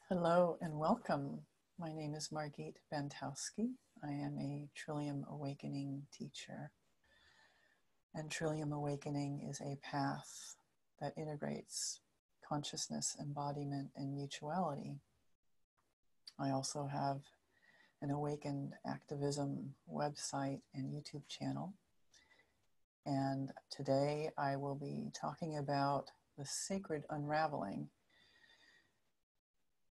Hello and welcome. My name is Margit Bantowsky. I am a Trillium Awakening teacher. And Trillium Awakening is a path that integrates consciousness, embodiment, and mutuality. I also have an Awakened Activism website and YouTube channel. And today I will be talking about the sacred unraveling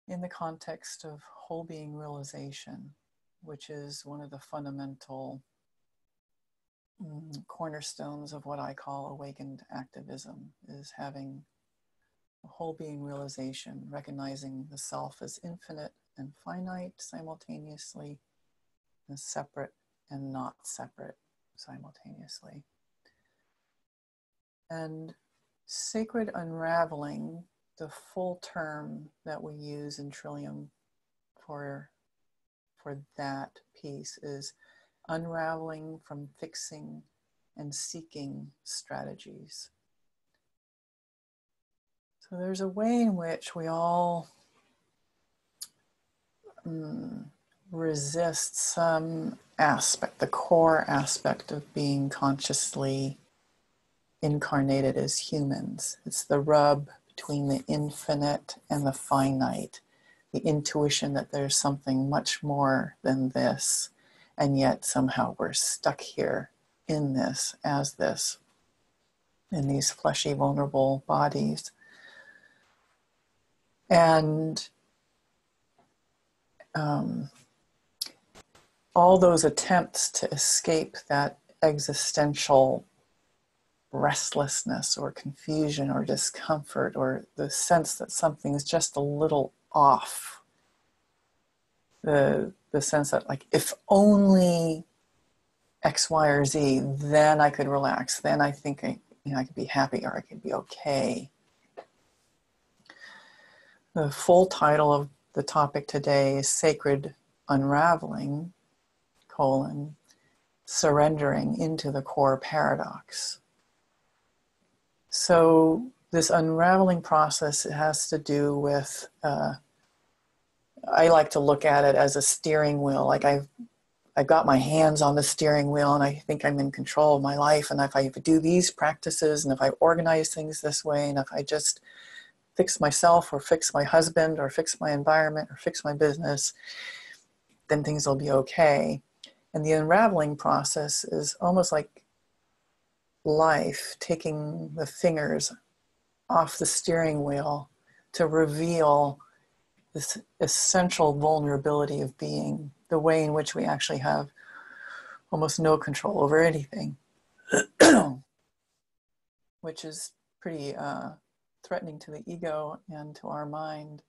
in the context of whole being realization, which is one of the fundamental cornerstones of what I call awakened activism, is having a whole being realization, recognizing the self as infinite and finite simultaneously, and separate and not separate simultaneously. And sacred unraveling, the full term that we use in Trillium for that piece, is unraveling from fixing and seeking strategies. So there's a way in which we all resist some aspect, the core aspect of being consciously incarnated as humans. It's the rub between the infinite and the finite, the intuition that there's something much more than this, and yet somehow we're stuck here in this, as this, in these fleshy, vulnerable bodies. And all those attempts to escape that existential restlessness or confusion or discomfort, or the sense that something is just a little off. The sense that, like, if only X, Y, or Z, then I could relax. Then I think I could be happy, or I could be okay. The full title of the topic today is Sacred Unraveling, surrendering into the core paradox. So this unraveling process, it has to do with, I like to look at it as a steering wheel. Like I've got my hands on the steering wheel and I think I'm in control of my life. And if I do these practices, and if I organize things this way, and if I just fix myself or fix my husband or fix my environment or fix my business, then things will be okay. And the unraveling process is almost like life taking the fingers off the steering wheel to reveal this essential vulnerability of being, the way in which we actually have almost no control over anything, which is pretty threatening to the ego and to our mind.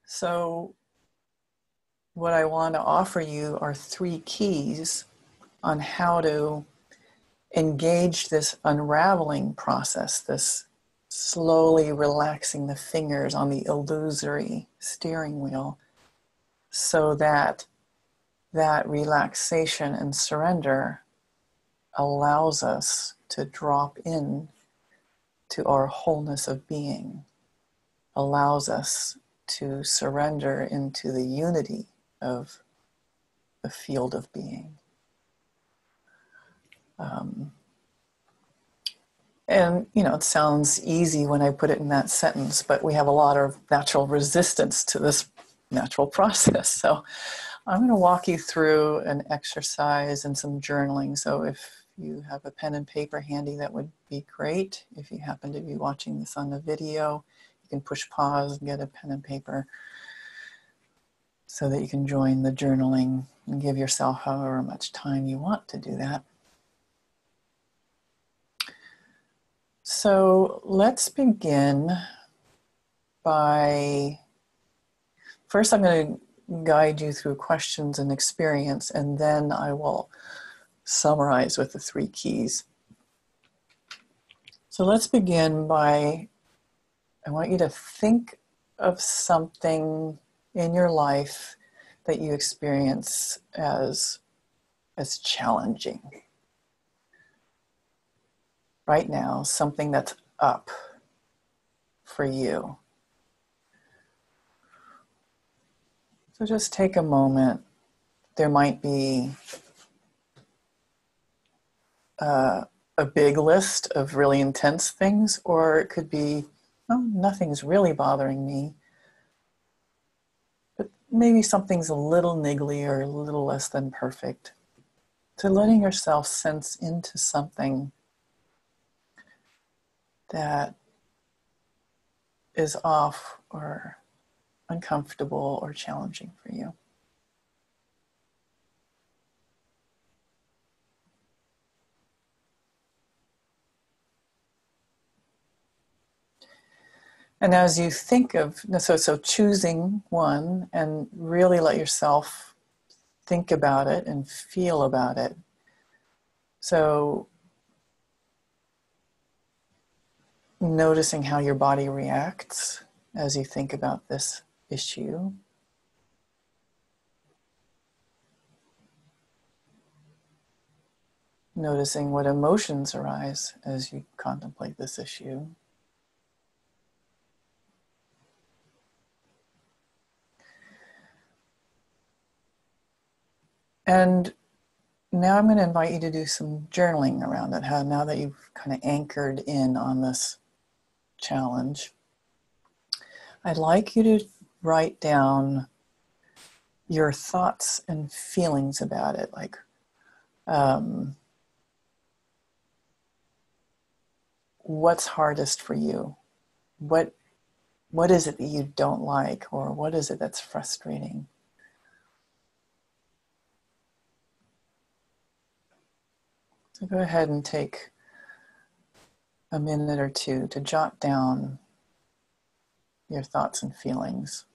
So what I want to offer you are 3 keys on how to engage this unraveling process, this slowly relaxing the fingers on the illusory steering wheel, so that that relaxation and surrender allows us to drop in to our wholeness of being, allows us to surrender into the unity of the field of being. And, it sounds easy when I put it in that sentence, but we have a lot of natural resistance to this natural process. So I'm going to walk you through an exercise and some journaling. So if you have a pen and paper handy, that would be great. If you happen to be watching this on the video, you can push pause and get a pen and paper so that you can join the journaling and give yourself however much time you want to do that. So let's begin by, first I'm going to guide you through questions and experience, and then I will summarize with the 3 keys. So let's begin by, I want you to think of something in your life that you experience as challenging. Right now, something that's up for you. So just take a moment. There might be a big list of really intense things, or it could be, oh, nothing's really bothering me, but maybe something's a little niggly or a little less than perfect. So letting yourself sense into something that is off or uncomfortable or challenging for you. And as you think of, so choosing one and really let yourself think about it and feel about it. So noticing how your body reacts as you think about this issue. Noticing what emotions arise as you contemplate this issue. And now I'm going to invite you to do some journaling around it. Now that you've kind of anchored in on this challenge, I'd like you to write down your thoughts and feelings about it. Like, what's hardest for you? What is it that you don't like, or what is it that's frustrating? So go ahead and take a minute or two to jot down your thoughts and feelings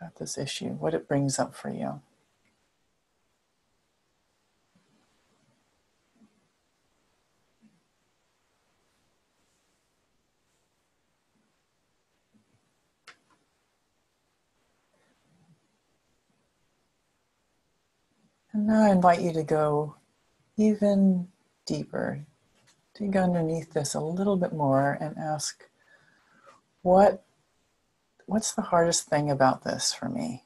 about this issue, what it brings up for you. And now I invite you to go even deeper, dig underneath this a little bit more and ask, what's the hardest thing about this for me?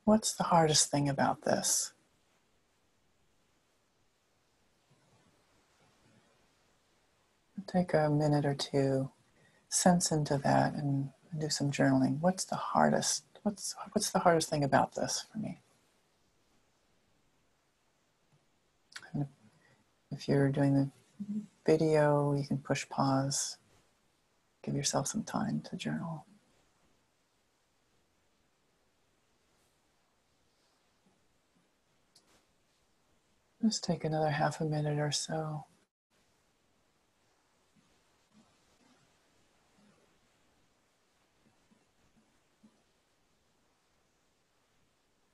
What's the hardest thing about this? Take a minute or two, sense into that and do some journaling. What's the hardest thing about this for me? And if you're doing the video, you can push pause, give yourself some time to journal. Just take another half a minute or so.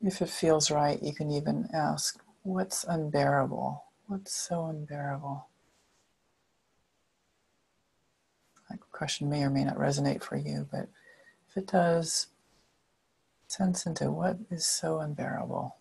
If it feels right, you can even ask, what's unbearable? What's so unbearable? That question may or may not resonate for you, but if it does, sense into what is so unbearable.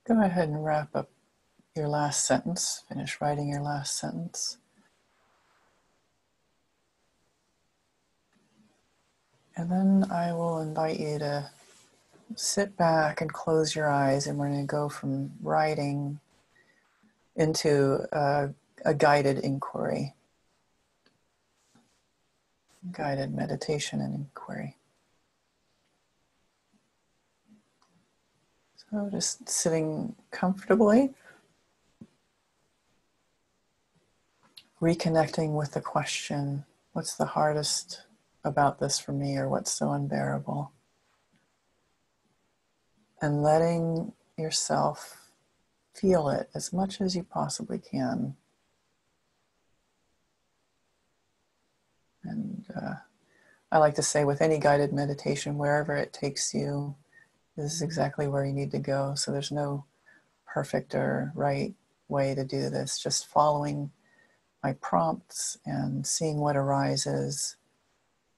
Go ahead and wrap up your last sentence. Finish writing your last sentence. And then I will invite you to sit back and close your eyes, and we're going to go from writing into a guided inquiry, guided meditation and inquiry. So just sitting comfortably, reconnecting with the question, what's the hardest about this for me, or what's so unbearable? And letting yourself feel it as much as you possibly can. And I like to say, with any guided meditation, wherever it takes you, this is exactly where you need to go. So there's no perfect or right way to do this. Just following my prompts and seeing what arises.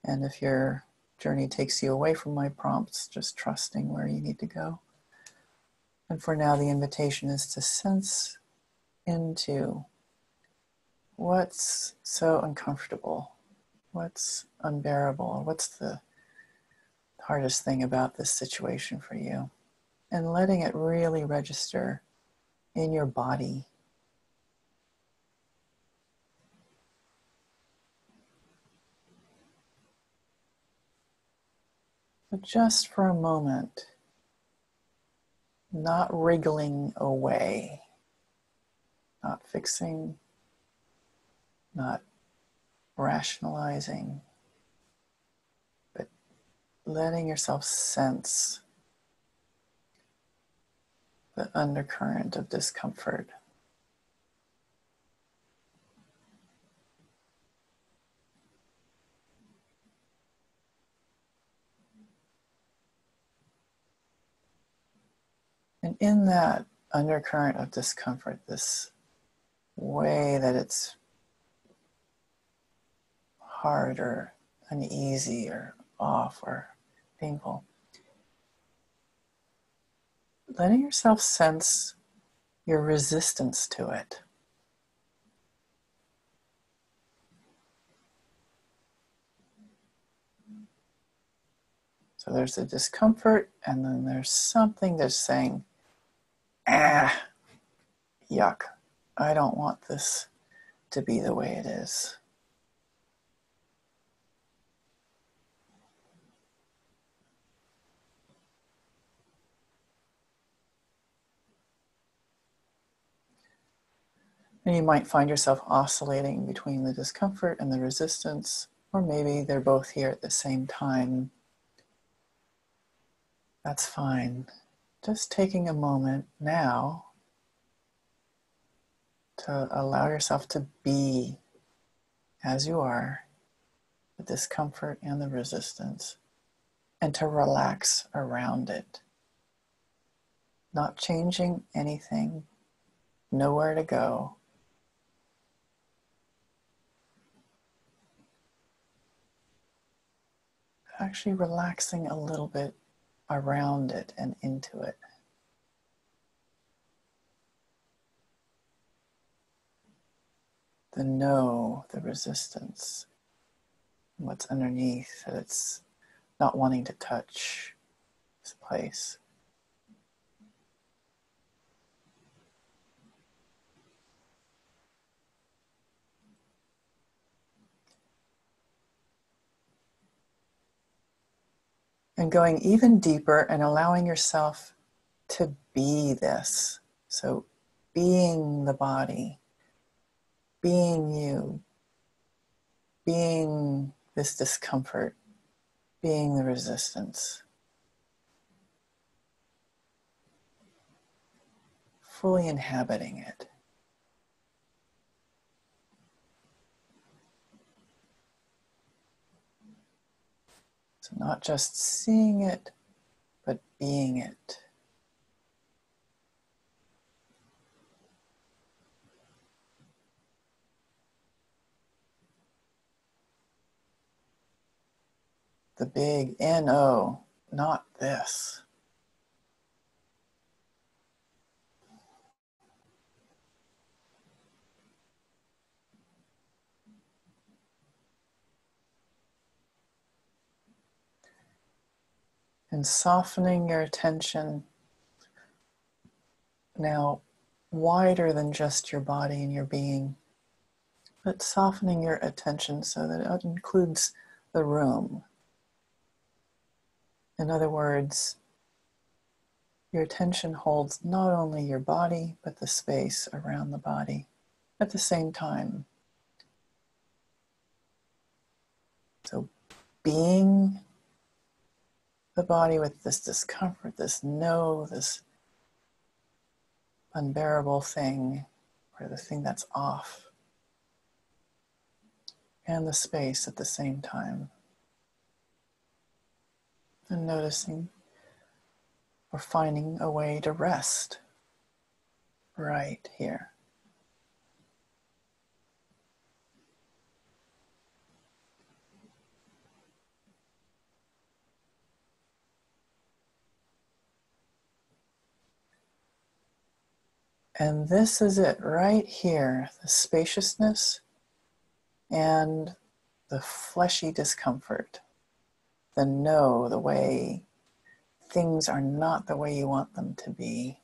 And if your journey takes you away from my prompts, just trusting where you need to go. And for now, the invitation is to sense into what's so uncomfortable, what's unbearable, what's the hardest thing about this situation for you, and letting it really register in your body. But just for a moment, not wriggling away, not fixing, not rationalizing, but letting yourself sense the undercurrent of discomfort. And in that undercurrent of discomfort, this way that it's hard or uneasy or off or painful, letting yourself sense your resistance to it. So there's the discomfort, and then there's something that's saying, yuck, I don't want this to be the way it is. And you might find yourself oscillating between the discomfort and the resistance, or maybe they're both here at the same time. That's fine. Just taking a moment now to allow yourself to be as you are, the discomfort and the resistance, and to relax around it. Not changing anything, nowhere to go. Actually relaxing a little bit around it and into it. The no, the resistance, what's underneath that it's not wanting to touch this place. And going even deeper and allowing yourself to be this. So being the body, being you, being this discomfort, being the resistance. Fully inhabiting it. So not just seeing it, but being it. The big N-O, not this. And softening your attention now wider than just your body and your being, but softening your attention so that it includes the room. In other words, your attention holds not only your body, but the space around the body at the same time. So being the body with this discomfort, this no, this unbearable thing, or the thing that's off, and the space at the same time. And noticing or finding a way to rest right here. And this is it right here, the spaciousness and the fleshy discomfort, the no, the way things are not the way you want them to be,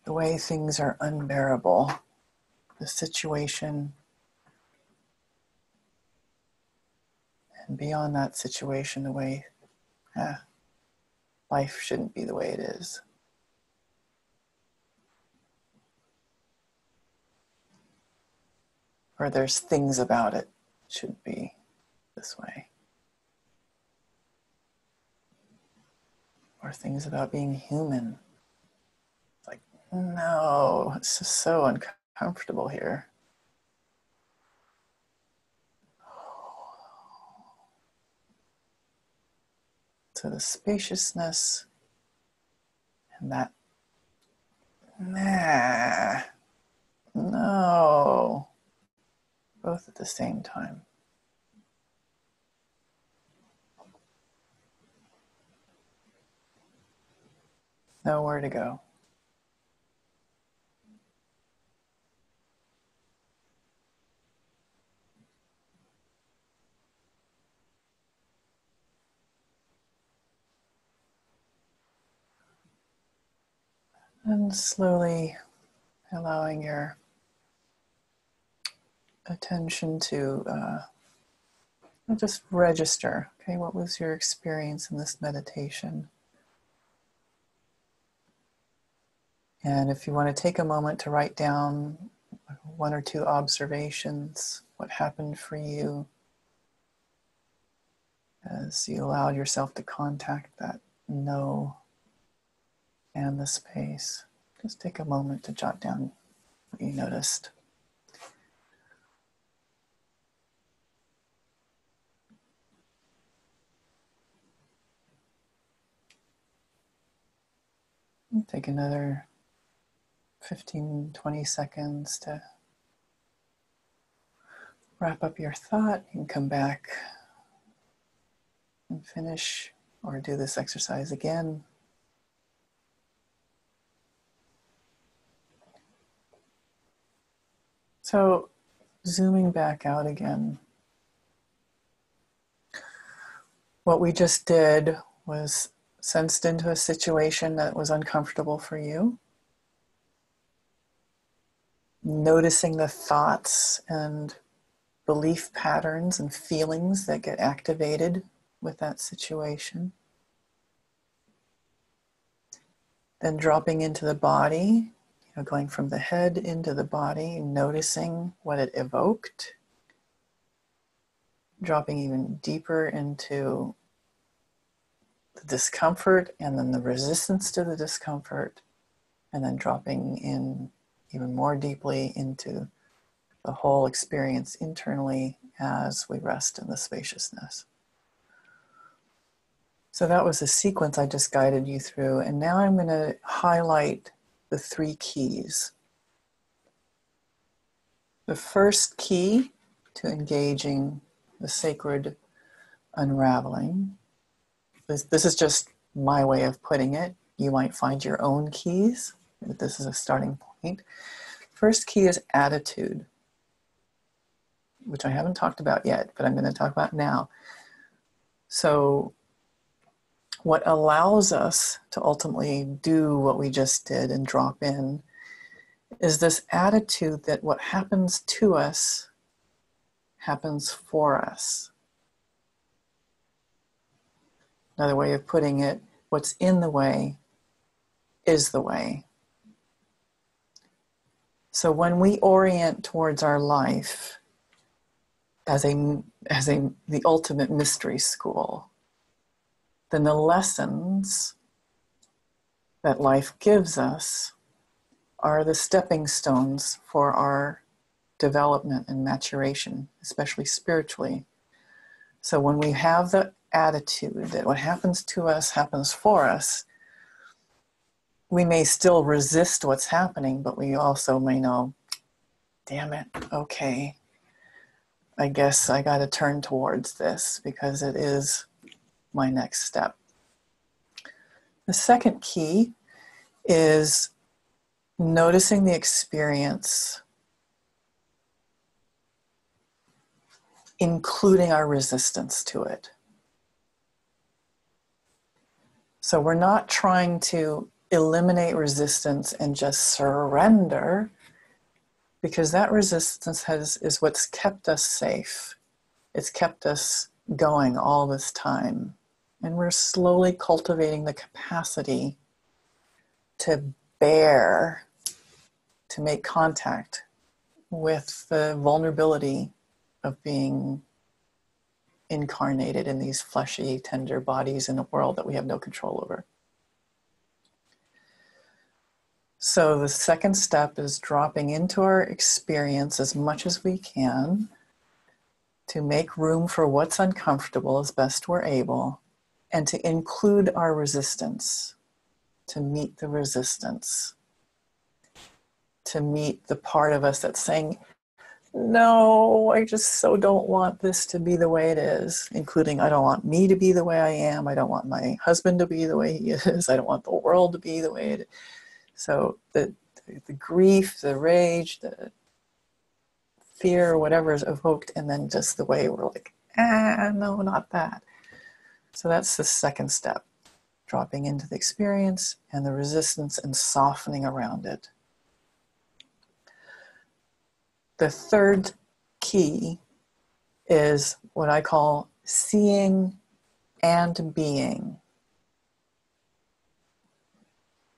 the way things are unbearable, the situation, and beyond that situation, the way life shouldn't be the way it is. Or there's things about it should be this way. Or things about being human. It's like, no, it's just so uncomfortable here. So the spaciousness and that, nah, no, both at the same time. Nowhere to go. And slowly allowing your attention to just register, okay, what was your experience in this meditation? And if you want to take a moment to write down one or two observations, what happened for you as you allowed yourself to contact that no and the space. Just take a moment to jot down what you noticed. And take another 15, 20 seconds to wrap up your thought. You can come back and finish or do this exercise again. So zooming back out again, what we just did was sensed into a situation that was uncomfortable for you, noticing the thoughts and belief patterns and feelings that get activated with that situation. Then dropping into the body, going from the head into the body, noticing what it evoked, dropping even deeper into the discomfort and then the resistance to the discomfort, and then dropping in even more deeply into the whole experience internally as we rest in the spaciousness. So that was the sequence I just guided you through, and now I'm going to highlight the 3 keys. The first key to engaging the sacred unraveling, this is just my way of putting it. You might find your own keys, but this is a starting point. First key is attitude, which I haven't talked about yet, but I'm going to talk about now. So what allows us to ultimately do what we just did and drop in is this attitude that what happens to us happens for us. Another way of putting it, what's in the way is the way. So when we orient towards our life as the ultimate mystery school, then the lessons that life gives us are the stepping stones for our development and maturation, especially spiritually. So when we have the attitude that what happens to us happens for us, we may still resist what's happening, but we also may know, damn it, okay, I guess I got to turn towards this because it is my next step. The second key is Noticing the experience, including our resistance to it. So we're not trying to eliminate resistance and just surrender, because that resistance is what's kept us safe. It's kept us going all this time. And we're slowly cultivating the capacity to bear, to make contact with the vulnerability of being incarnated in these fleshy, tender bodies in a world that we have no control over. So the second step is dropping into our experience as much as we can to make room for what's uncomfortable as best we're able, and to include our resistance, to meet the resistance, to meet the part of us that's saying, no, I just so don't want this to be the way it is, including I don't want me to be the way I am, I don't want my husband to be the way he is, I don't want the world to be the way it is. So the grief, the rage, the fear, whatever is evoked, and then just the way we're like, no, not that. So that's the second step, dropping into the experience and the resistance and softening around it. The third key is what I call seeing and being.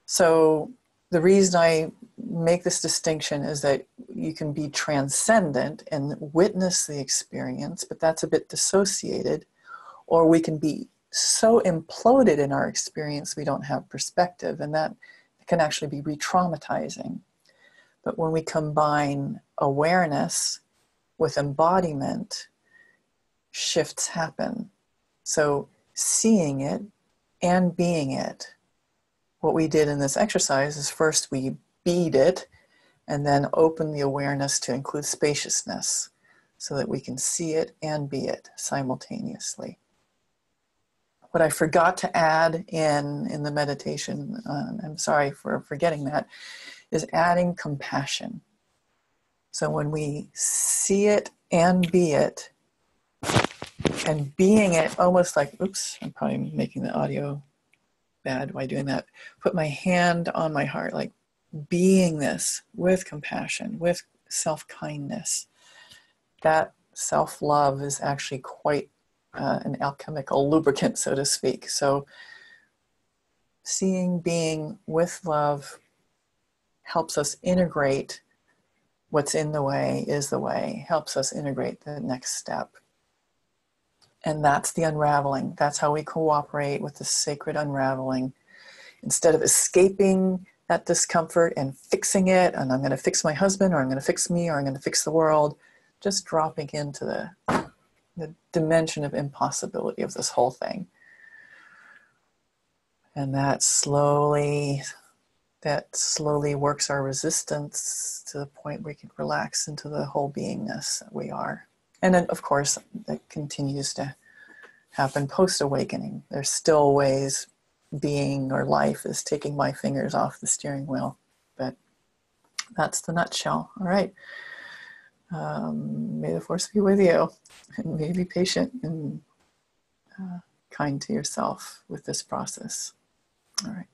So the reason I make this distinction is that you can be transcendent and witness the experience, but that's a bit dissociated, or we can be so imploded in our experience we don't have perspective, and that can actually be re-traumatizing. But when we combine awareness with embodiment, shifts happen. So seeing it and being it. What we did in this exercise is first we bead it and then open the awareness to include spaciousness so that we can see it and be it simultaneously. What I forgot to add in the meditation, I'm sorry for forgetting that, is adding compassion. So when we see it and be it, and being it almost like, oops, I'm probably making the audio bad by doing that. Put my hand on my heart, like being this with compassion, with self-kindness. That self-love is actually quite an alchemical lubricant, so to speak. So seeing, being with love helps us integrate what's in the way is the way, helps us integrate the next step. And that's the unraveling. That's how we cooperate with the sacred unraveling. Instead of escaping that discomfort and fixing it, and I'm going to fix my husband, or I'm going to fix me, or I'm going to fix the world, just dropping into the dimension of impossibility of this whole thing. And that slowly works our resistance to the point where we can relax into the whole beingness that we are. And then, of course, that continues to happen post-awakening. There's still ways being or life is taking my fingers off the steering wheel. But that's the nutshell. All right. May the force be with you. And may you be patient and kind to yourself with this process. All right.